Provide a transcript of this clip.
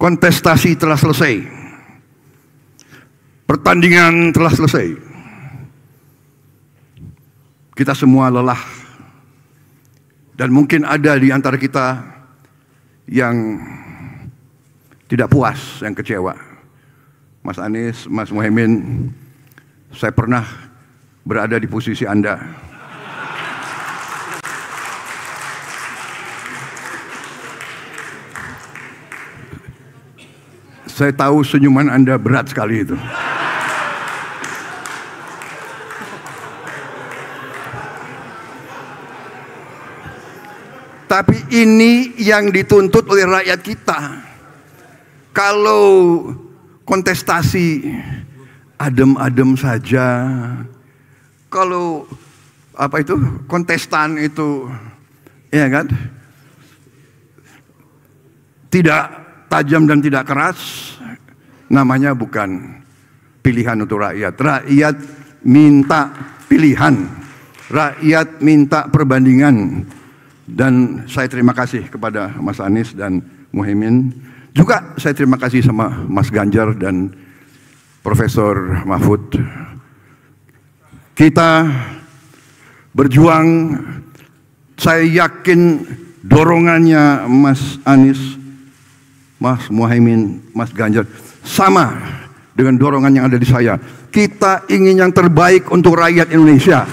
Kontestasi telah selesai. Pertandingan telah selesai. Kita semua lelah. Dan mungkin ada di antara kita yang tidak puas, yang kecewa. Mas Anies, Mas Muhaimin, saya pernah berada di posisi Anda. Saya tahu senyuman Anda berat sekali itu. Tapi ini yang dituntut oleh rakyat kita. Kalau kontestasi adem-adem saja, kalau kontestan itu, ya kan, tidak tajam dan tidak keras, namanya bukan pilihan untuk rakyat. Rakyat minta pilihan, rakyat minta perbandingan. Dan saya terima kasih kepada Mas Anies dan Muhaimin. Juga saya terima kasih sama Mas Ganjar dan Profesor Mahfud. Kita berjuang, saya yakin dorongannya Mas Anies, Mas Muhaimin, Mas Ganjar sama dengan dorongan yang ada di saya. Kita ingin yang terbaik untuk rakyat Indonesia.